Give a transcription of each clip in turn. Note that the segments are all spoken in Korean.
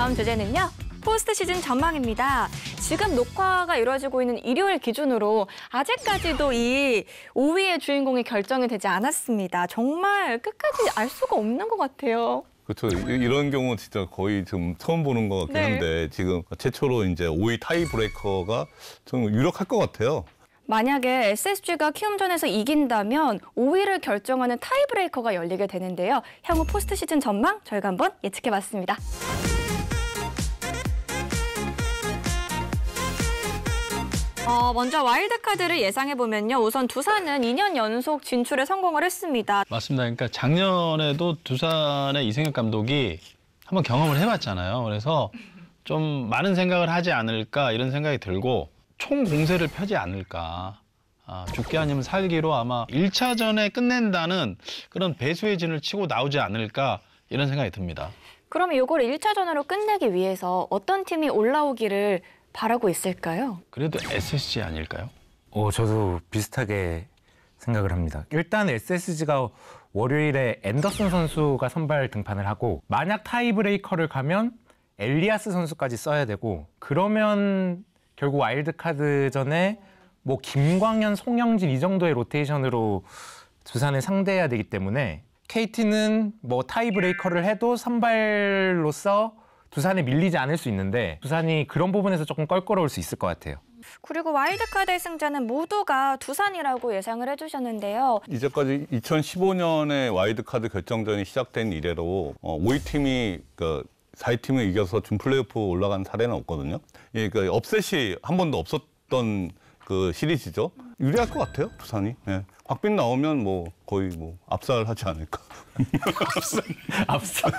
다음 주제는요. 포스트 시즌 전망입니다. 지금 녹화가 이루어지고 있는 일요일 기준으로 아직까지도 이 5위의 주인공이 결정이 되지 않았습니다. 정말 끝까지 알 수가 없는 것 같아요. 그렇죠. 이런 경우 진짜 거의 지금 처음 보는 것 같긴 한데 지금 최초로 이제 5위 타이 브레이커가 좀 유력할 것 같아요. 만약에 SSG가 키움전에서 이긴다면 5위를 결정하는 타이브레이커가 열리게 되는데요. 향후 포스트 시즌 전망 저희가 한번 예측해봤습니다. 먼저 와일드카드를 예상해보면요. 우선 두산은 2년 연속 진출에 성공을 했습니다. 맞습니다. 그러니까 작년에도 두산의 이승엽 감독이 한번 경험을 해봤잖아요. 그래서 좀 많은 생각을 하지 않을까 이런 생각이 들고 총 공세를 펴지 않을까. 죽기 아니면 살기로 아마 1차전에 끝낸다는 그런 배수의 진을 치고 나오지 않을까 이런 생각이 듭니다. 그럼 이걸 1차전으로 끝내기 위해서 어떤 팀이 올라오기를 바라고 있을까요? 그래도 SSG 아닐까요? 저도 비슷하게 생각을 합니다. 일단 SSG가 월요일에 앤더슨 선수가 선발 등판을 하고 만약 타이브레이커를 가면 엘리아스 선수까지 써야 되고 그러면 결국 와일드카드전에 뭐 김광현, 송영진 이 정도의 로테이션으로 두산을 상대해야 되기 때문에 KT는 뭐 타이브레이커를 해도 선발로서 두산에 밀리지 않을 수 있는데 두산이 그런 부분에서 조금 껄끄러울 수 있을 것 같아요. 그리고 와일드카드의 승자는 모두가 두산이라고 예상을 해주셨는데요. 이제까지 2015년에 와일드카드 결정전이 시작된 이래로 5위 팀이 4위 팀을 이겨서 준 플레이오프 올라간 사례는 없거든요. 그러니까 업셋이 한 번도 없었던 그 시리즈죠. 유리할 것 같아요, 두산이. 예. 곽빈 나오면 뭐 거의 뭐 압살하지 않을까. 압살.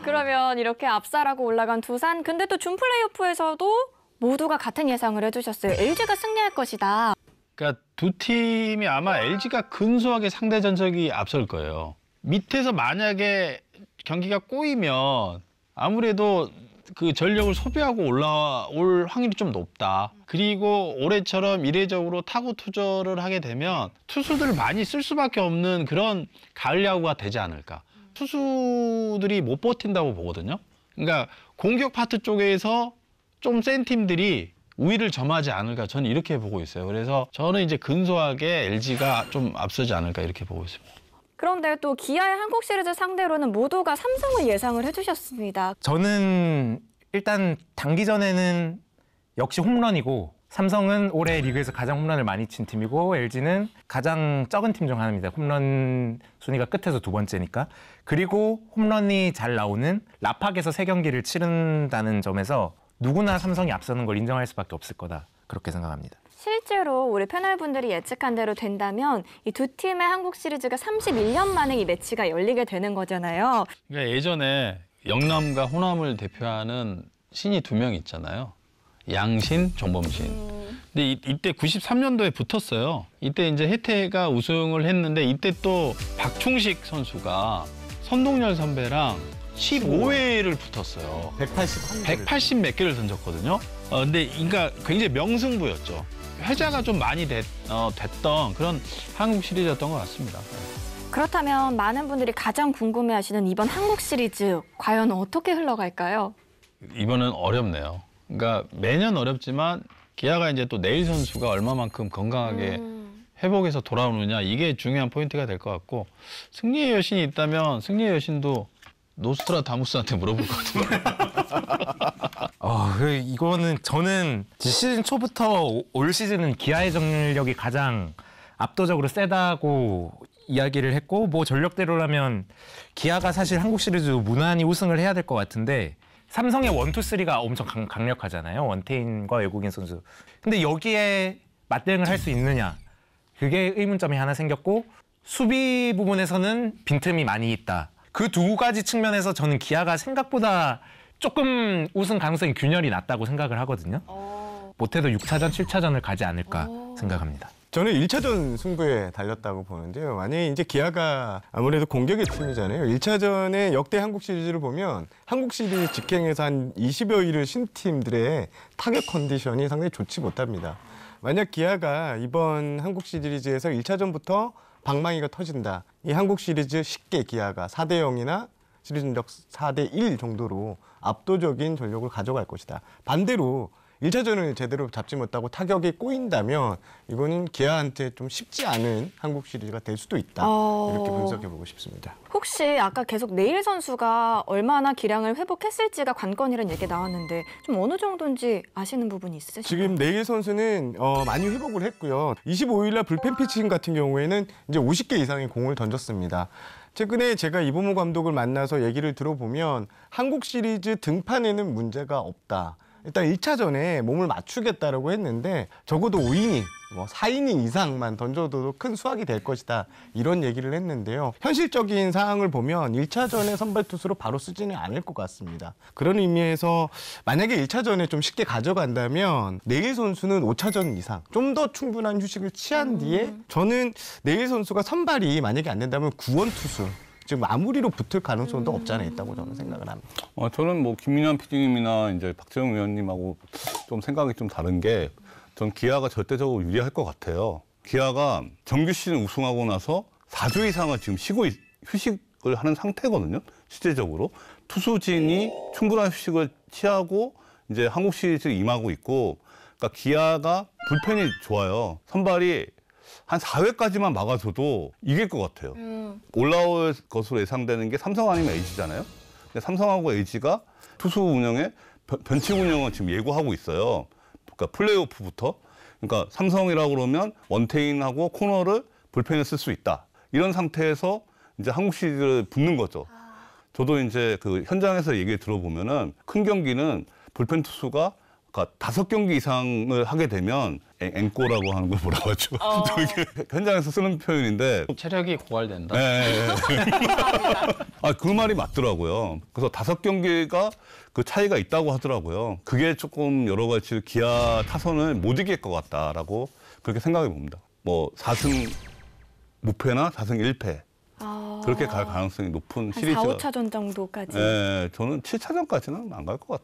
그러면 이렇게 압살하고 올라간 두산. 근데 또 준 플레이오프에서도 모두가 같은 예상을 해주셨어요. LG가 승리할 것이다. 그러니까 두 팀이 아마 LG가 근소하게 상대 전적이 앞설 거예요. 밑에서 만약에 경기가 꼬이면 아무래도 그 전력을 소비하고 올라올 확률이 좀 높다. 그리고 올해처럼 이례적으로 타고 투저를 하게 되면 투수들을 많이 쓸 수밖에 없는 그런 가을 야구가 되지 않을까. 투수들이 못 버틴다고 보거든요. 그러니까 공격 파트 쪽에서 좀 센 팀들이 우위를 점하지 않을까 저는 이렇게 보고 있어요. 그래서 저는 이제 근소하게 LG가 좀 앞서지 않을까 이렇게 보고 있습니다. 그런데 또 기아의 한국 시리즈 상대로는 모두가 삼성을 예상을 해주셨습니다. 저는 일단 단기전에는 역시 홈런이고 삼성은 올해 리그에서 가장 홈런을 많이 친 팀이고 LG는 가장 적은 팀 중 하나입니다. 홈런 순위가 끝에서 두 번째니까. 그리고 홈런이 잘 나오는 라팍에서 3경기를 치른다는 점에서 누구나 삼성이 앞서는 걸 인정할 수밖에 없을 거다. 그렇게 생각합니다. 실제로 우리 패널분들이 예측한 대로 된다면 이 두 팀의 한국 시리즈가 31년 만에 이 매치가 열리게 되는 거잖아요. 그러니까 예전에 영남과 호남을 대표하는 신이 2명 있잖아요. 양신, 정범신. 근데 이때 93년도에 붙었어요. 이때 이제 혜태가 우승을 했는데 이때 또 박충식 선수가 선동열 선배랑 15회를 붙었어요. 180 몇 개를 던졌거든요. 근데 그러니까 굉장히 명승부였죠. 회자가 좀 많이 됐던 그런 한국 시리즈였던 것 같습니다. 그렇다면 많은 분들이 가장 궁금해하시는 이번 한국 시리즈 과연 어떻게 흘러갈까요? 이번은 어렵네요. 그러니까 매년 어렵지만 기아가 이제 또 내일 선수가 얼마만큼 건강하게 회복해서 돌아오느냐 이게 중요한 포인트가 될 것 같고 승리의 여신이 있다면 승리의 여신도 노스트라다무스한테 물어볼 것 같은데. 이거는 저는 시즌 초부터 올 시즌은 기아의 전력이 가장 압도적으로 세다고 이야기를 했고 뭐 전력대로라면 기아가 사실 한국 시리즈 무난히 우승을 해야 될 것 같은데 삼성의 1, 2, 3가 엄청 강력하잖아요. 원태인과 외국인 선수. 근데 여기에 맞대응을 할 수 있느냐. 그게 의문점이 하나 생겼고 수비 부분에서는 빈틈이 많이 있다. 그 두 가지 측면에서 저는 기아가 생각보다 조금 우승 가능성이 균열이 낮다고 생각을 하거든요. 못해도 6차전, 7차전을 가지 않을까 생각합니다. 저는 1차전 승부에 달렸다고 보는데요. 만약에 이제 기아가 아무래도 공격의 팀이잖아요. 1차전에 역대 한국 시리즈를 보면 한국 시리즈 직행에서 한 20여 일을 쉰 팀들의 타격 컨디션이 상당히 좋지 못합니다. 만약 기아가 이번 한국 시리즈에서 1차전부터 방망이가 터진다. 이 한국 시리즈 쉽게 기아가 4대 0이나 시리즈 전적 4대1 정도로 압도적인 전력을 가져갈 것이다. 반대로 1차전을 제대로 잡지 못하고 타격이 꼬인다면 이거는 기아한테 좀 쉽지 않은 한국 시리즈가 될 수도 있다. 이렇게 분석해보고 싶습니다. 혹시 아까 계속 네일 선수가 얼마나 기량을 회복했을지가 관건이라는 얘기 나왔는데 좀 어느 정도인지 아시는 부분이 있으신가요? 지금 네일 선수는 많이 회복을 했고요. 25일 날 불펜 피칭 같은 경우에는 이제 50개 이상의 공을 던졌습니다. 최근에 제가 이범호 감독을 만나서 얘기를 들어보면 한국 시리즈 등판에는 문제가 없다. 일단 1차전에 몸을 맞추겠다라고 했는데 적어도 5이닝, 4이닝 이상만 던져도 큰 수확이 될 것이다. 이런 얘기를 했는데요. 현실적인 상황을 보면 1차전에 선발 투수로 바로 쓰지는 않을 것 같습니다. 그런 의미에서 만약에 1차전에 좀 쉽게 가져간다면 네일 선수는 5차전 이상 좀 더 충분한 휴식을 취한 뒤에 저는 네일 선수가 선발이 만약에 안 된다면 구원 투수 지금 마무리로 붙을 가능성도 없지 않아 있다고 저는 생각을 합니다. 저는 뭐 김민환 PD님이나 이제 박재영 위원님하고 좀 생각이 좀 다른 게, 전 기아가 절대적으로 유리할 것 같아요. 기아가 정규 시즌 우승하고 나서 4주 이상을 지금 휴식을 하는 상태거든요. 실제적으로 투수진이 충분한 휴식을 취하고 이제 한국 시리즈에 임하고 있고, 그러니까 기아가 불펜이 좋아요. 선발이 한 4회까지만 막아줘도 이길 것 같아요. 올라올 것으로 예상되는 게 삼성 아니면 LG잖아요. 근데 삼성하고 LG가 투수 운영에 변칙 운영을 지금 예고하고 있어요. 그러니까 플레이오프부터. 그러니까 삼성이라고 그러면 원태인하고 코너를 불펜에 쓸 수 있다. 이런 상태에서 이제 한국 시리즈를 붙는 거죠. 저도 이제 그 현장에서 얘기 들어보면은 큰 경기는 불펜 투수가 그러니까 5경기 이상을 하게 되면 앵꼬라고 하는 걸 뭐라고 하죠? 현장에서 쓰는 표현인데 체력이 고갈된다. 네. 그 말이 맞더라고요. 그래서 5경기가 그 차이가 있다고 하더라고요. 그게 조금 여러 가지 기아 타선을 못 이길 것 같다라고 그렇게 생각해 봅니다. 뭐 4승 무패나 4승 1패 그렇게 갈 가능성이 높은 한 시리즈가. 4, 5차전 정도까지. 네, 저는 7차전까지는 안 갈 것 같아요.